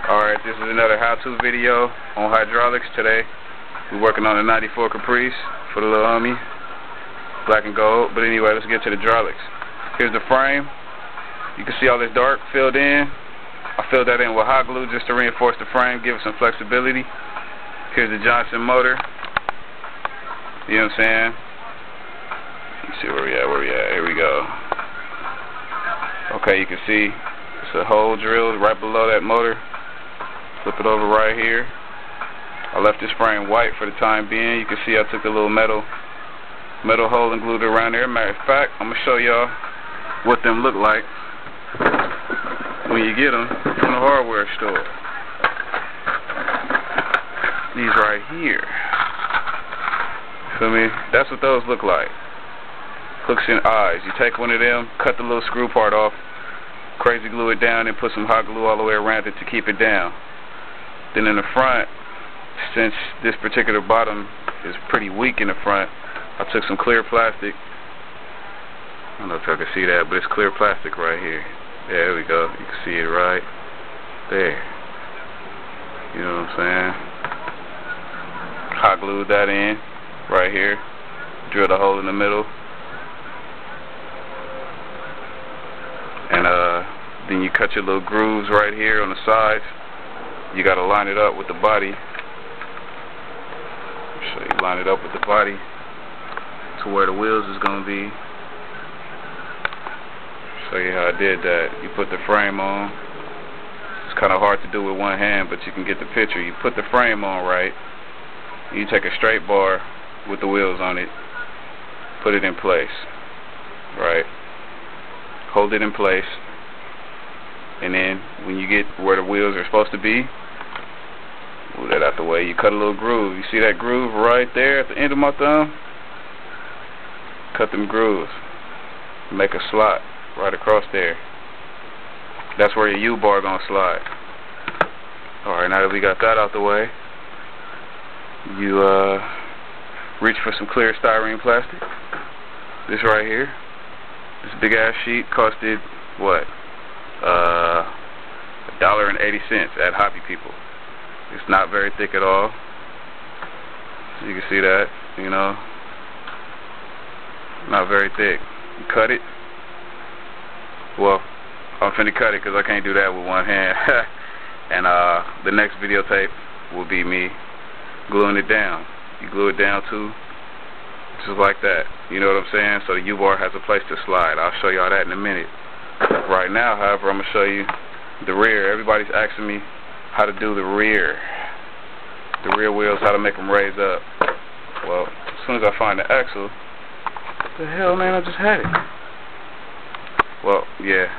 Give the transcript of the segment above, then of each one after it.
Alright, this is another how-to video on hydraulics. Today we're working on a 94 Caprice for the little homie, black and gold. But anyway, let's get to the hydraulics. Here's the frame. You can see all this dark filled in. I filled that in with hot glue just to reinforce the frame, give it some flexibility. Here's the Johnson motor. You know what I'm saying? Let's see where we at. Here we go. Okay, you can see it's a hole drilled right below that motor. Flip it over right here. I left this frame white for the time being. You can see I took a little metal hole and glued it around there. Matter of fact, I'm going to show y'all what them look like when you get them from the hardware store. These right here. Feel me? That's what those look like. Hooks and eyes. You take one of them, cut the little screw part off, crazy glue it down, and put some hot glue all the way around it to keep it down. Then in the front, since this particular bottom is pretty weak in the front, I took some clear plastic. I don't know if y'all can see that, but it's clear plastic right here. There we go. You can see it right there. You know what I'm saying? Hot glued that in right here. Drilled a hole in the middle. And then you cut your little grooves right here on the sides. You got to line it up with the body. So you line it up with the body to where the wheels is going to be. Show you how I did that. You put the frame on. It's kind of hard to do with one hand, but you can get the picture. You put the frame on right. You take a straight bar with the wheels on it. Put it in place. Right. Hold it in place. And then when you get where the wheels are supposed to be, move that out the way. You cut a little groove. You see that groove right there at the end of my thumb? Cut them grooves. Make a slot right across there. That's where your U-bar gonna slide. Alright, now that we got that out the way, you reach for some clear styrene plastic. This right here. This big ass sheet costed what? $1.80 at Hobby People. It's not very thick at all. You can see that, you know. Not very thick. You cut it. Well, I'm finna cut it because I can't do that with one hand. And the next videotape will be me gluing it down. You glue it down too, just like that. You know what I'm saying? So the U-bar has a place to slide. I'll show y'all that in a minute. Right now, however, I'm gonna show you the rear. Everybody's asking me how to do the rear wheels, how to make them raise up. Well, as soon as I find the axle, what the hell, man, I just had it. Well, yeah,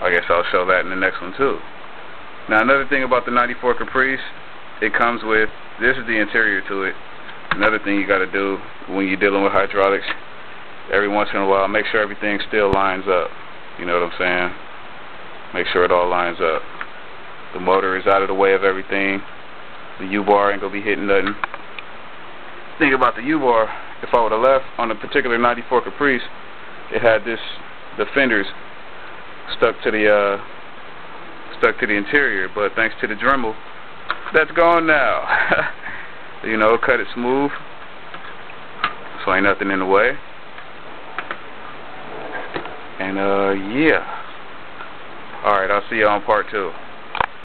I guess I'll show that in the next one too. Now, another thing about the 94 Caprice, it comes with, this is the interior to it. Another thing you gotta do when you're dealing with hydraulics, every once in a while, make sure everything still lines up. You know what I'm saying? Make sure it all lines up. The motor is out of the way of everything. The U-bar ain't gonna be hitting nothing. Think about the U-bar. If I would have left on a particular 94 Caprice, it had the fenders stuck to the interior. But thanks to the Dremel, that's gone now. You know, cut it smooth, so ain't nothing in the way. And yeah. Alright, I'll see you on part 2.